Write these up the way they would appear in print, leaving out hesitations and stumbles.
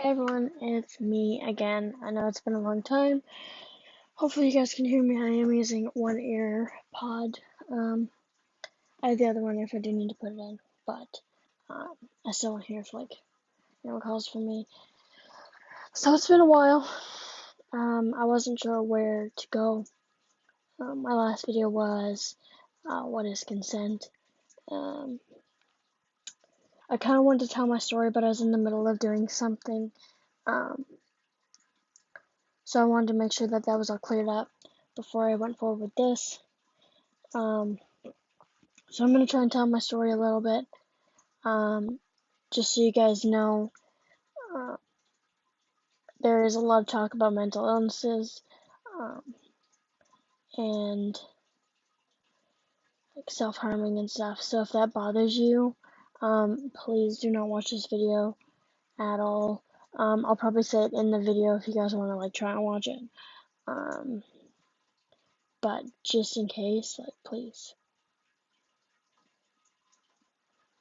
Hey everyone, it's me again. I know it's been a long time. Hopefully you guys can hear me. I am using one ear pod. I have the other one if I do need to put it in, but I still want to hear if calls from me. So it's been a while. I wasn't sure where to go. My last video was what is consent. I kind of wanted to tell my story, but I was in the middle of doing something. So I wanted to make sure that was all cleared up before I went forward with this. So I'm going to try and tell my story a little bit, just so you guys know. There is a lot of talk about mental illnesses and self-harming and stuff. So if that bothers you, please do not watch this video at all. I'll probably say it in the video if you guys want to try and watch it. But just in case, please.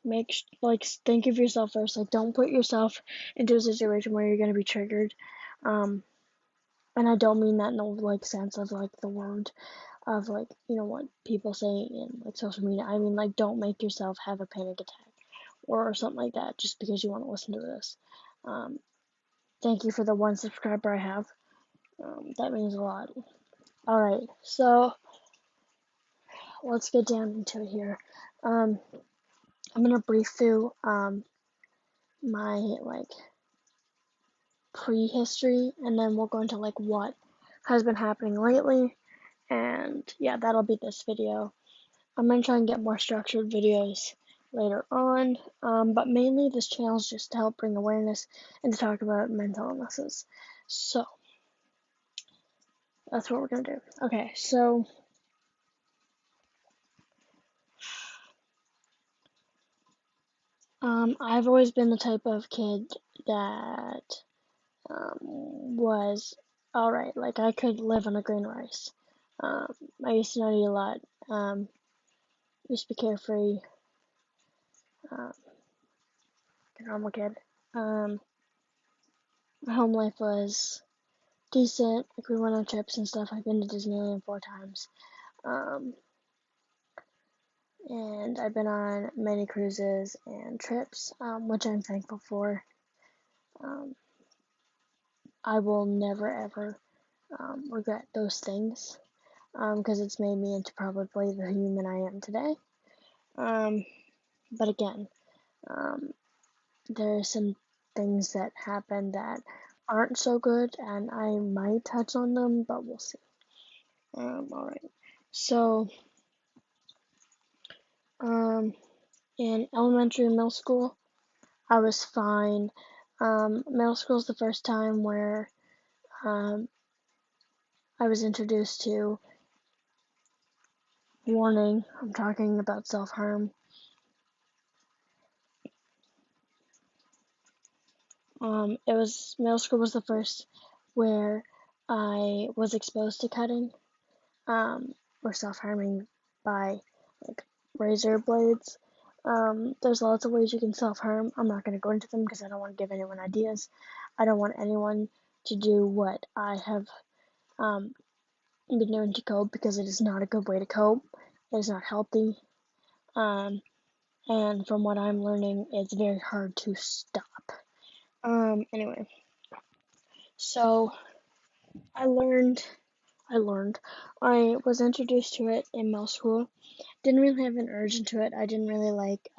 Think of yourself first. Don't put yourself into a situation where you're gonna be triggered. And I don't mean that in the sense of the word of what people say in social media. I mean don't make yourself have a panic attack or something like that just because you want to listen to this. Thank you for the 1 subscriber I have. That means a lot. Alright, so let's get down into it here. I'm gonna brief through my prehistory, and then we'll go into what has been happening lately, and yeah, that'll be this video. I'm gonna try and get more structured videos later on, but mainly this channel is just to help bring awareness and to talk about mental illnesses. So that's what we're gonna do. Okay, so I've always been the type of kid that was alright. I could live on a green rice. I used to not eat a lot. Used to be carefree. A normal kid. My home life was decent. We went on trips and stuff. I've been to Disneyland 4 times. And I've been on many cruises and trips, which I'm thankful for. I will never ever regret those things, because it's made me into probably the human I am today. But again, there are some things that happen that aren't so good, and I might touch on them, but we'll see. Alright. So, in elementary and middle school, I was fine. Middle school is the first time where I was introduced to warning. I'm talking about self-harm. Middle school was the first where I was exposed to cutting, or self-harming by razor blades. There's lots of ways you can self-harm. I'm not going to go into them because I don't want to give anyone ideas. I don't want anyone to do what I have been known to cope, because it is not a good way to cope. It is not healthy. And from what I'm learning, it's very hard to stop. Anyway, so I was introduced to it in middle school. Didn't really have an urge into it. I didn't really like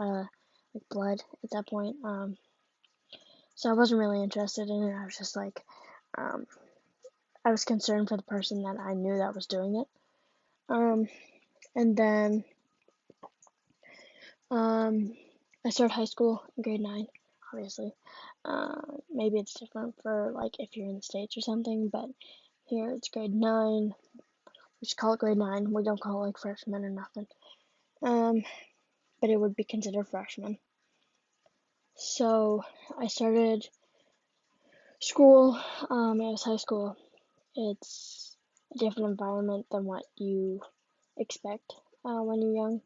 blood at that point. So I wasn't really interested in it. I was just I was concerned for the person that I knew that was doing it. And then I started high school in grade 9, obviously. Maybe it's different for if you're in the States or something, but here it's grade 9. We just call it grade 9. We don't call it freshman or nothing. But it would be considered freshman. So I started school. It was high school. It's a different environment than what you expect when you're young.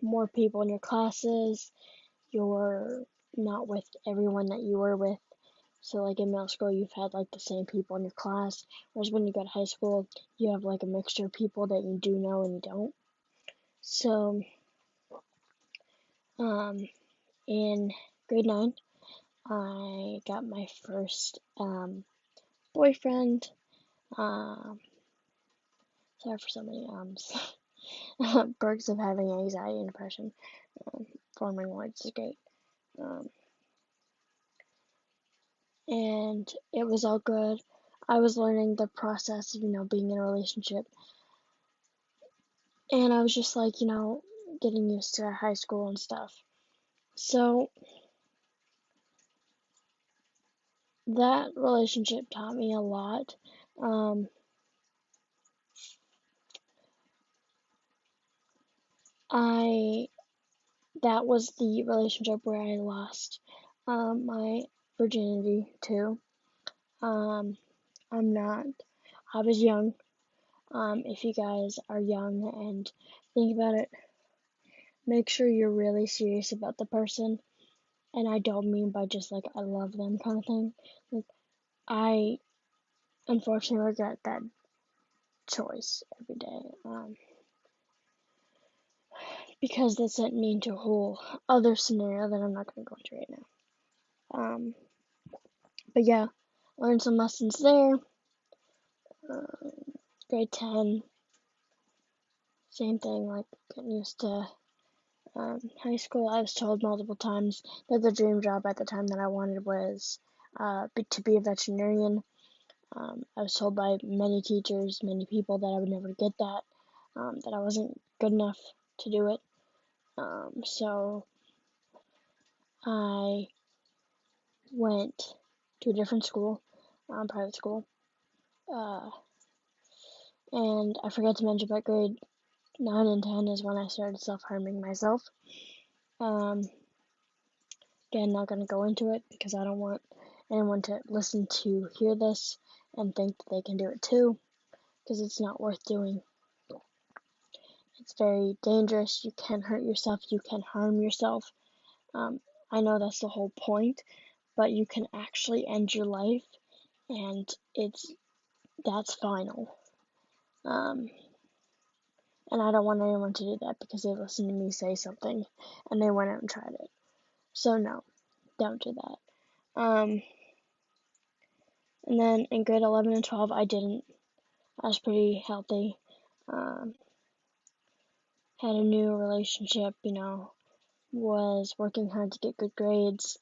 More people in your classes. You're not with everyone that you were with. So like in middle school, you've had like the same people in your class, whereas when you go to high school, you have like a mixture of people that you do know and you don't. So in grade 9, I got my first boyfriend. Um, sorry for so many perks of having anxiety and depression. Forming words is great. And it was all good. I was learning the process of, being in a relationship. And I was just like, getting used to high school and stuff. So that relationship taught me a lot. That was the relationship where I lost my virginity too. I was young. If you guys are young and think about it, make sure you're really serious about the person. And I don't mean by just like I love them kind of thing. Like I unfortunately regret that choice every day. Because that sent me into a whole other scenario that I'm not gonna go into right now. But yeah, learned some lessons there. Grade 10, same thing, like getting used to high school. I was told multiple times that the dream job at the time that I wanted was to be a veterinarian. I was told by many teachers, many people that I would never get that, that I wasn't good enough to do it. So I went to a different school, private school, and I forgot to mention, but grade 9 and 10 is when I started self-harming myself. Again, not going to go into it because I don't want anyone to hear this and think that they can do it too, because it's not worth doing. It's very dangerous. You can hurt yourself. You can harm yourself. I know that's the whole point, but you can actually end your life, and that's final. And I don't want anyone to do that because they listened to me say something and they went out and tried it. So no, don't do that. And then in grade 11 and 12, I didn't. I was pretty healthy. Had a new relationship, was working hard to get good grades.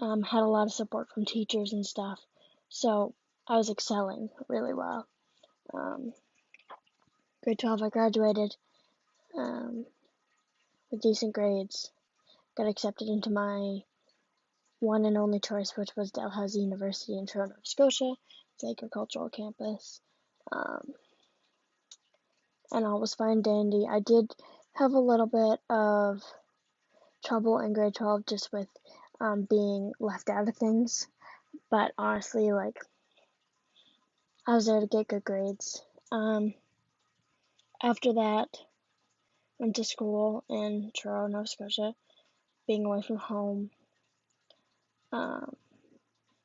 Had a lot of support from teachers and stuff. So I was excelling really well. Grade 12, I graduated with decent grades. Got accepted into my one and only choice, which was Dalhousie University in Toronto, Nova Scotia. It's agricultural campus. And all was fine dandy. I did have a little bit of trouble in grade 12 just with being left out of things. But honestly, like, I was there to get good grades. After that, went to school in Toronto, Nova Scotia, being away from home.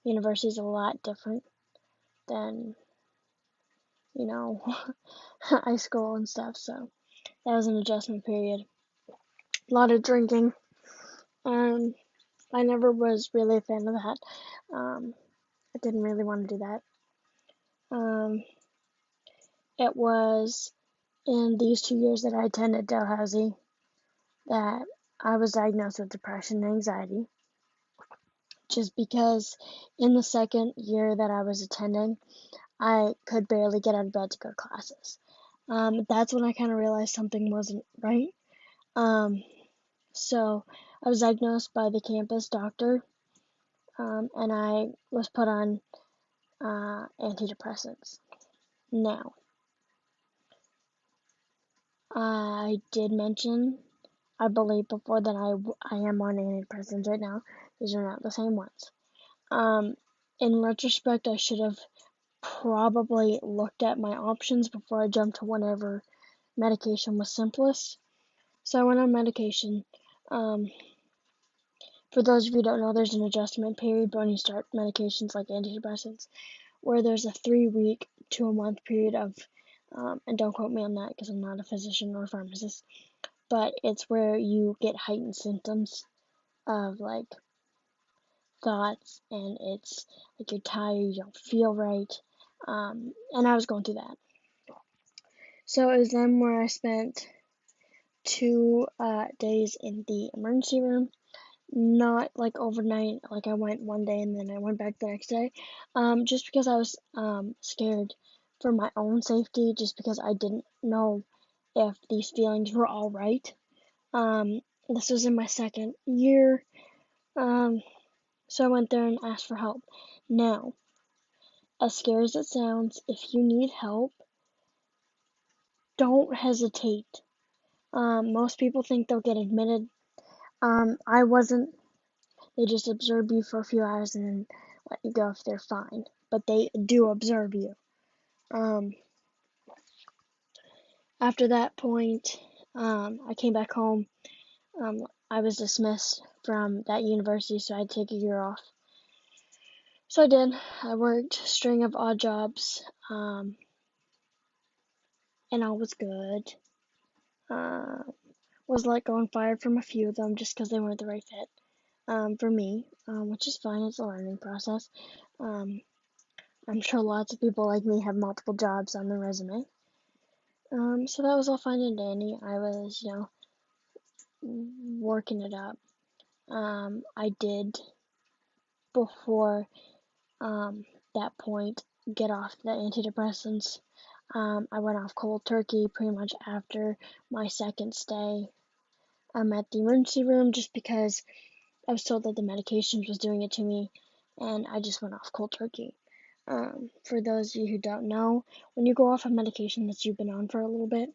University is a lot different than, high school and stuff, so that was an adjustment period. A lot of drinking. I never was really a fan of that. I didn't really want to do that. It was in these 2 years that I attended Dalhousie that I was diagnosed with depression and anxiety. Just because in the second year that I was attending, I could barely get out of bed to go to classes. That's when I kind of realized something wasn't right. So I was diagnosed by the campus doctor, and I was put on antidepressants. Now, I did mention, I believe before, that I am on antidepressants right now. These are not the same ones. In retrospect, I should have probably looked at my options before I jumped to whatever medication was simplest. So I went on medication, For those of you who don't know, there's an adjustment period when you start medications like antidepressants, where there's a 3-week to a month period of, and don't quote me on that because I'm not a physician or a pharmacist, but it's where you get heightened symptoms of like thoughts, and it's like you're tired, you don't feel right, and I was going through that. So it was then where I spent 2 days in the emergency room. Not like overnight, like I went one day and then I went back the next day, just because I was scared for my own safety, just because I didn't know if these feelings were all right. This was in my second year, so I went there and asked for help. Now, as scary as it sounds, if you need help, don't hesitate. Most people think they'll get admitted. I wasn't. They just observe you for a few hours and then let you go if they're fine. But they do observe you. After that point, I came back home. I was dismissed from that university, so I had to take a year off. So I did. I worked a string of odd jobs, and all was good. Was let go and fired from a few of them just because they weren't the right fit for me, which is fine. It's a learning process. I'm sure lots of people like me have multiple jobs on their resume. So that was all fine and dandy. I was, working it up. I did, before that point, get off the antidepressants. I went off cold turkey pretty much after my second stay at the emergency room, just because I was told that the medications was doing it to me, and I just went off cold turkey. For those of you who don't know, when you go off a medication that you've been on for a little bit,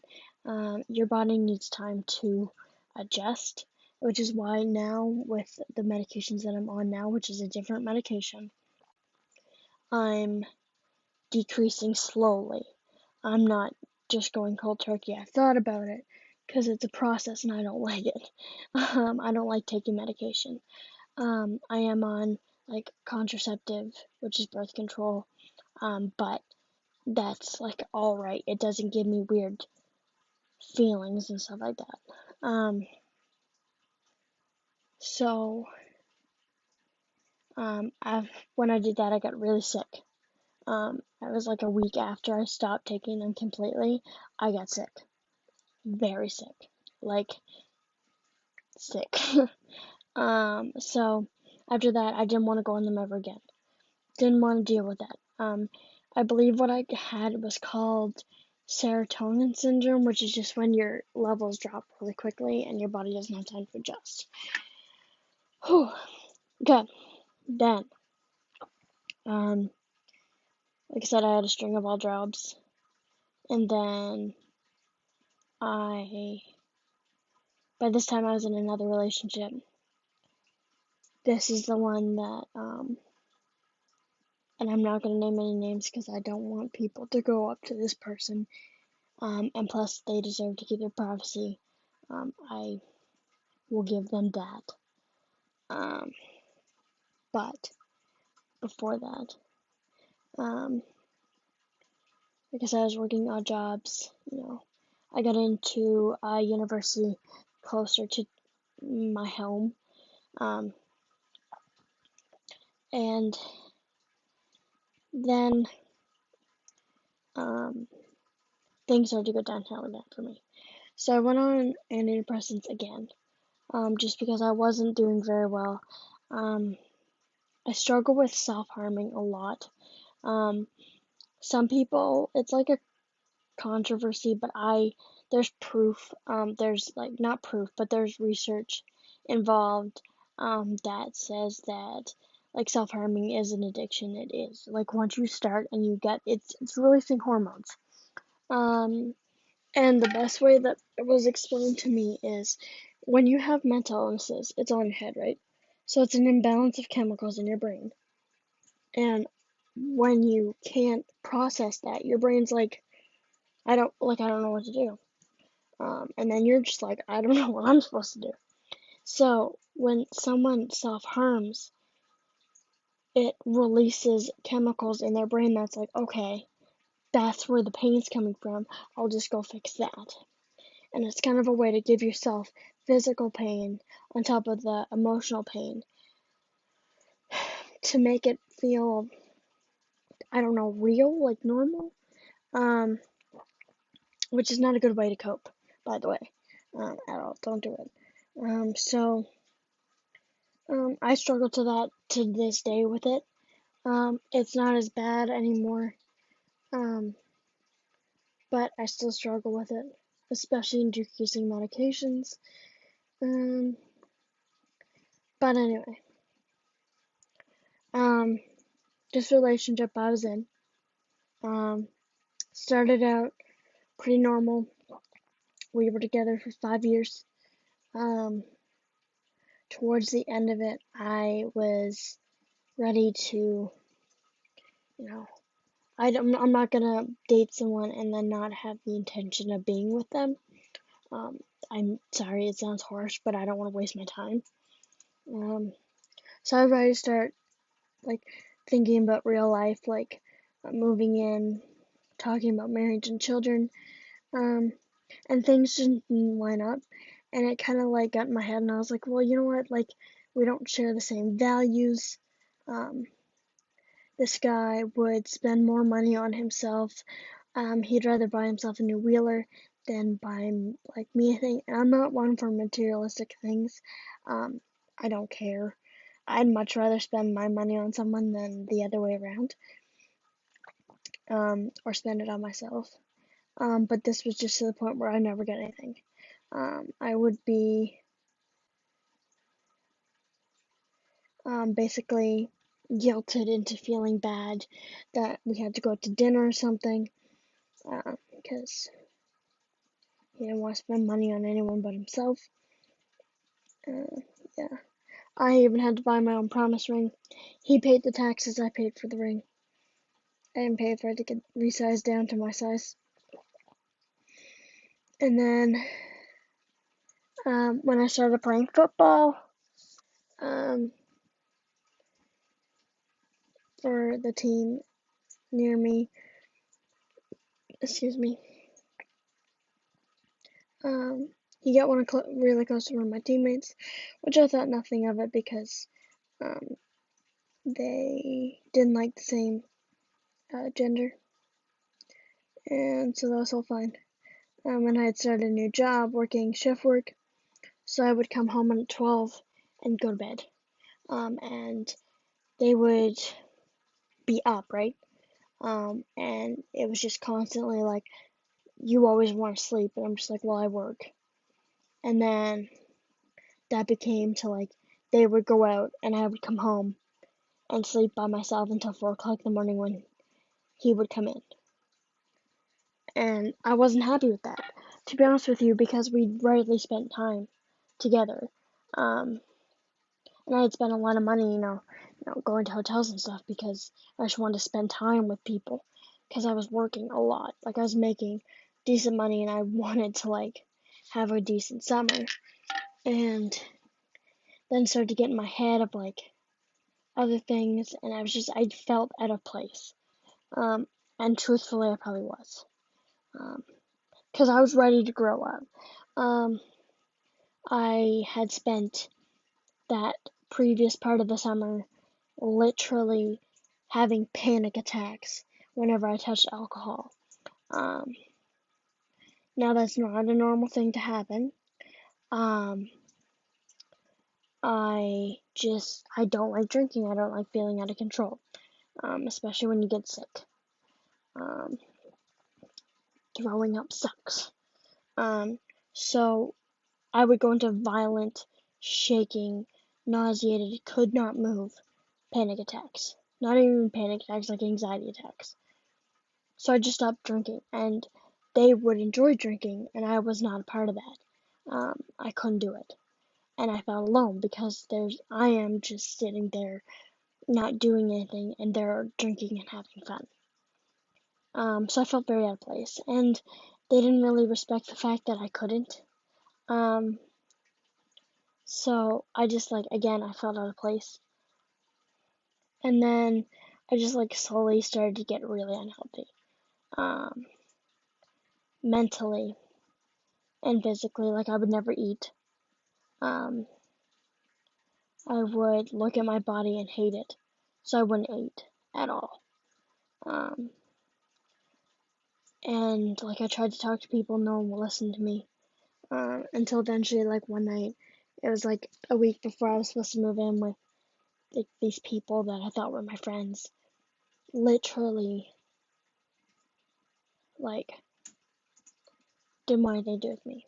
your body needs time to adjust, which is why now with the medications that I'm on now, which is a different medication, I'm decreasing slowly. I'm not just going cold turkey. I've thought about it because it's a process and I don't like it. I don't like taking medication. I am on like contraceptive, which is birth control, but that's like alright. It doesn't give me weird feelings and stuff like that. So when I did that, I got really sick. It was like a week after I stopped taking them completely. I got sick, very sick, like sick. So after that, I didn't want to go on them ever again. Didn't want to deal with that. I believe what I had was called serotonin syndrome, which is just when your levels drop really quickly and your body doesn't have time to adjust. Whew. Okay. Then, like I said, I had a string of all jobs, and then by this time I was in another relationship. This is the one that, and I'm not going to name any names because I don't want people to go up to this person, and plus they deserve to keep their privacy. I will give them that. But before that, like I said, I was working odd jobs. I got into a university closer to my home, and then things started to go downhill again for me. So I went on antidepressants again, just because I wasn't doing very well. I struggle with self-harming a lot. Some people, it's like a controversy, but there's proof, there's like not proof, but there's research involved, that says that like self-harming is an addiction. It is like once you start and you get it's releasing hormones. And the best way that it was explained to me is when you have mental illnesses, it's on your head, right? So it's an imbalance of chemicals in your brain. And when you can't process that, your brain's like, I don't know what to do. And then you're just like, I don't know what I'm supposed to do. So when someone self-harms, it releases chemicals in their brain that's like, okay, that's where the pain's coming from. I'll just go fix that. And it's kind of a way to give yourself physical pain on top of the emotional pain to make it feel, I don't know, real, like normal. Um, which is not a good way to cope, by the way, at all. Don't do it. I struggle to this day with it. It's not as bad anymore, but I still struggle with it, especially in decreasing medications. Um, but anyway, this relationship I was in, started out pretty normal. We were together for 5 years. Towards the end of it, I was ready to, you know, I'm not gonna date someone and then not have the intention of being with them. Um, I'm sorry, it sounds harsh, but I don't want to waste my time. So I was ready to start like thinking about real life, like moving in, talking about marriage and children, and things just didn't line up, and it kind of like got in my head, and I was like, well, you know what, like we don't share the same values. Um, this guy would spend more money on himself. He'd rather buy himself a new wheeler than buy like me a thing. And I'm not one for materialistic things. I don't care. I'd much rather spend my money on someone than the other way around. Or spend it on myself. But this was just to the point where I never got anything. I would be basically guilted into feeling bad that we had to go out to dinner or something because he didn't want to spend money on anyone but himself. Yeah. I even had to buy my own promise ring. He paid the taxes, I paid for the ring. I didn't pay for it to get resized down to my size. And then when I started playing football for the team near me, he got really close to one of my teammates, which I thought nothing of it because they didn't like the same gender, and so that was all fine. And I had started a new job working shift work, so I would come home at 12 and go to bed. And they would be up, right? And it was just constantly like, you always want to sleep, and I'm just like, well, I work. And then that became to like, they would go out, and I would come home and sleep by myself until 4 o'clock in the morning when he would come in. And I wasn't happy with that, to be honest with you, because we rarely spent time together. And I had spent a lot of money, going to hotels and stuff because I just wanted to spend time with people because I was working a lot. Like I was making decent money and I wanted to like have a decent summer. And then started to get in my head of like other things and I felt out of place. And truthfully I probably was. Because I was ready to grow up. I had spent that previous part of the summer literally having panic attacks whenever I touched alcohol. Now that's not a normal thing to happen. I don't like drinking. I don't like feeling out of control, especially when you get sick. Throwing up sucks. So I would go into violent, shaking, nauseated, could not move panic attacks. Not even panic attacks, like anxiety attacks. So I just stopped drinking, and they would enjoy drinking, and I was not a part of that. I couldn't do it, and I felt alone because I am just sitting there, not doing anything, and they're drinking and having fun. So I felt very out of place, and they didn't really respect the fact that I couldn't. Um, So I just like, again, I felt out of place. And then I just like slowly started to get really unhealthy, um, mentally and physically. Like I would never eat. Um, I would look at my body and hate it, so I wouldn't eat at all. Um, and like I tried to talk to people, no one would listen to me. Until eventually, like one night, it was like a week before I was supposed to move in with like these people that I thought were my friends. Literally, like, didn't want anything to do with me.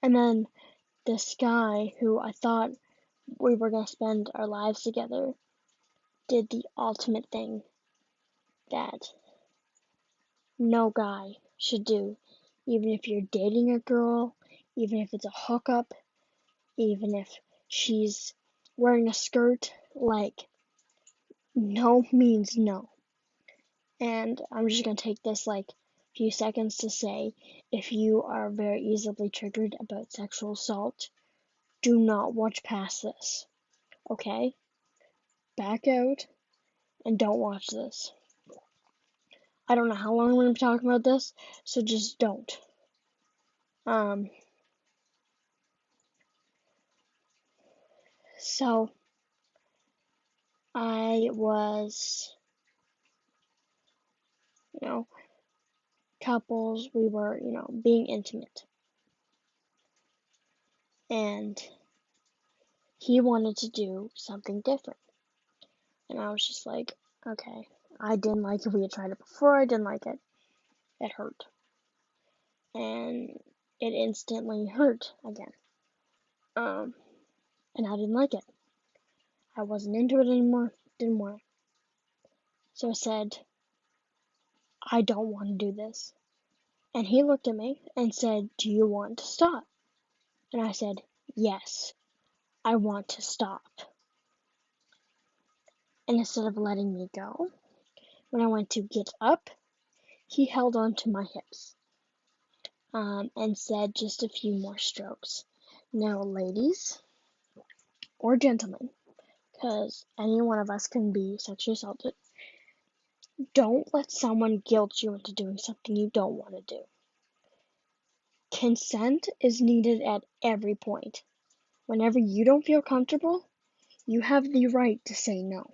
And then this guy who I thought we were gonna spend our lives together did the ultimate thing that no guy should do, even if you're dating a girl, even if it's a hookup, even if she's wearing a skirt. Like, no means no. And I'm just gonna take this like few seconds to say, if you are very easily triggered about sexual assault, do not watch past this. Okay? Back out and don't watch this. I don't know how long I'm gonna be talking about this, so just don't. So I was, you know, couples, we were, being intimate. And he wanted to do something different. And I was just like, okay. I didn't like it. We had tried it before. I didn't like it. It hurt. And it instantly hurt again. And I didn't like it. I wasn't into it anymore. Didn't want it. So I said, I don't want to do this. And he looked at me and said, do you want to stop? And I said, yes, I want to stop. And instead of letting me go, when I went to get up, he held on to my hips, and said just a few more strokes. Now, ladies or gentlemen, because any one of us can be sexually assaulted, don't let someone guilt you into doing something you don't want to do. Consent is needed at every point. Whenever you don't feel comfortable, you have the right to say no.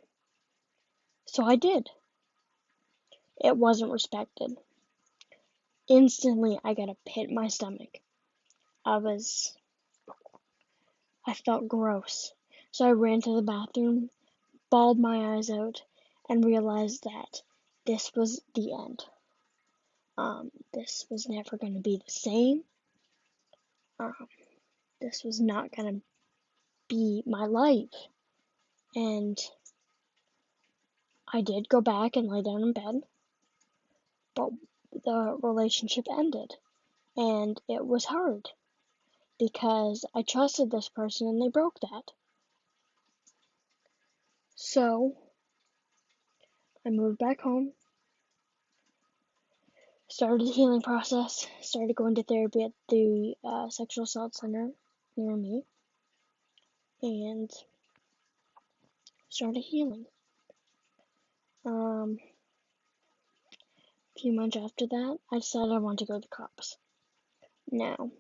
So I did. It wasn't respected. Instantly, I got a pit in my stomach. I felt gross. So I ran to the bathroom, bawled my eyes out, and realized that this was the end. This was never going to be the same. This was not going to be my life. And I did go back and lay down in bed, but the relationship ended. And it was hard because I trusted this person and they broke that. So I moved back home, started the healing process, started going to therapy at the sexual assault center near me, and started healing. A few months after that, I decided I wanted to go to the cops. Now,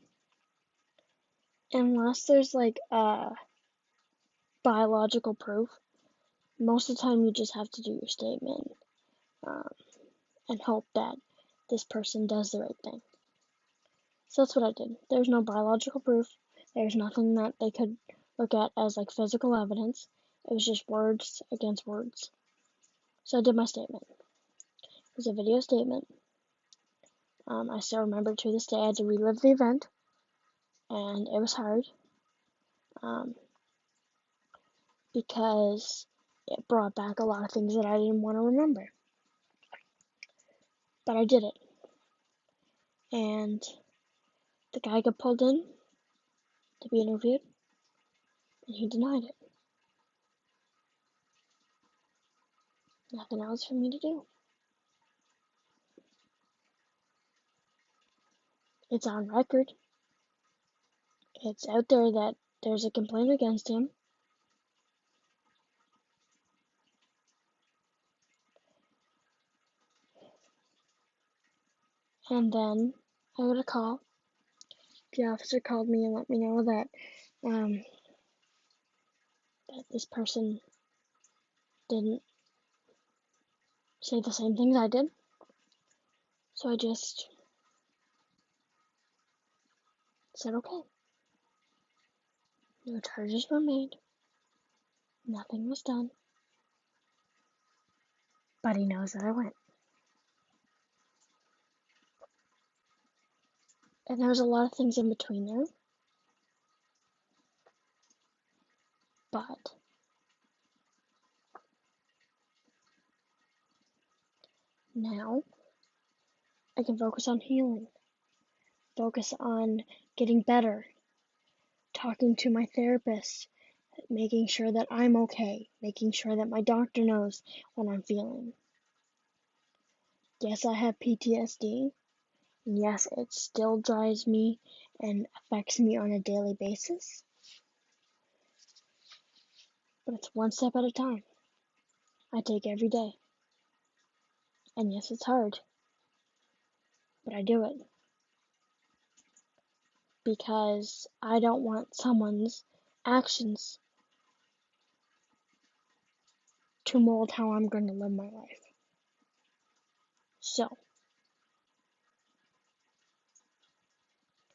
unless there's like biological proof, most of the time you just have to do your statement, and hope that this person does the right thing. So that's what I did. There's no biological proof. There's nothing that they could look at as like physical evidence. It was just words against words. So I did my statement. It was a video statement. I still remember to this day. I had to relive the event, and it was hard, because it brought back a lot of things that I didn't want to remember. But I did it. And the guy got pulled in to be interviewed, and he denied it. Nothing else for me to do. It's on record. It's out there that there's a complaint against him. And then I got a call. The officer called me and let me know that that this person didn't say the same things I did. So I just said, okay. No charges were made. Nothing was done. But he knows that I went. And there was a lot of things in between there. But now I can focus on healing. Focus on getting better. Talking to my therapist. Making sure that I'm okay. Making sure that my doctor knows what I'm feeling. Yes, I have PTSD. Yes, it still drives me and affects me on a daily basis. But it's one step at a time. I take every day. And yes, it's hard. But I do it. Because I don't want someone's actions to mold how I'm going to live my life. So,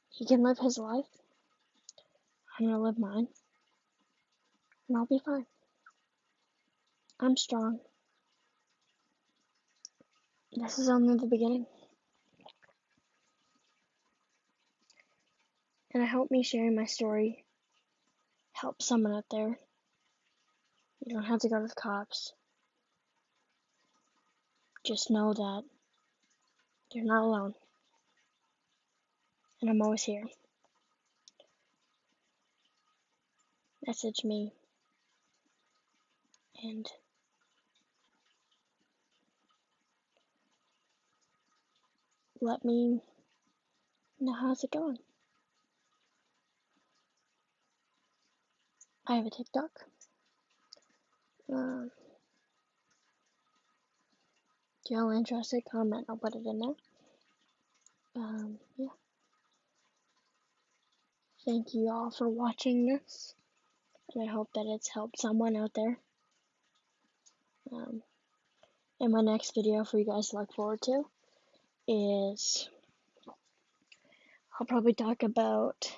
he can live his life. I'm going to live mine. And I'll be fine. I'm strong. This is only the beginning. And I hope me sharing my story helps someone out there. You don't have to go to the cops. Just know that you're not alone. And I'm always here. Message me. And let me know how's it going. I have a TikTok. If you're all interested, comment. I'll put it in there. Yeah. Thank you all for watching this. And I hope that it's helped someone out there. And my next video for you guys to look forward to is I'll probably talk about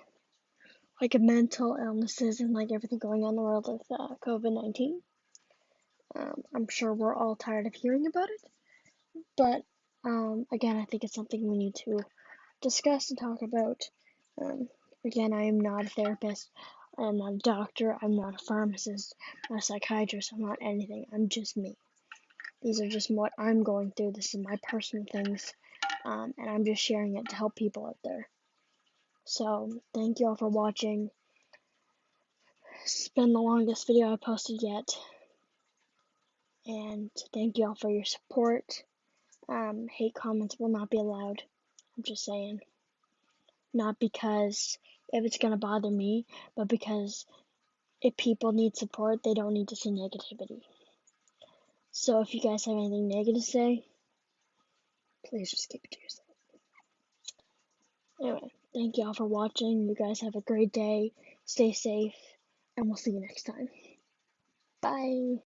like mental illnesses and like everything going on in the world with COVID-19. I'm sure we're all tired of hearing about it, but again, I think it's something we need to discuss and talk about. Again, I am not a therapist, I am not a doctor, I'm not a pharmacist, I'm not a psychiatrist, I'm not anything. I'm just me. These are just what I'm going through. This is my personal things, and I'm just sharing it to help people out there. So, thank you all for watching. It's been the longest video I posted yet. And thank you all for your support. Hate comments will not be allowed. I'm just saying. Not because if it's gonna bother me, but because if people need support, they don't need to see negativity. So if you guys have anything negative to say, please just keep it to yourself. Anyway, thank you all for watching. You guys have a great day. Stay safe, and we'll see you next time. Bye.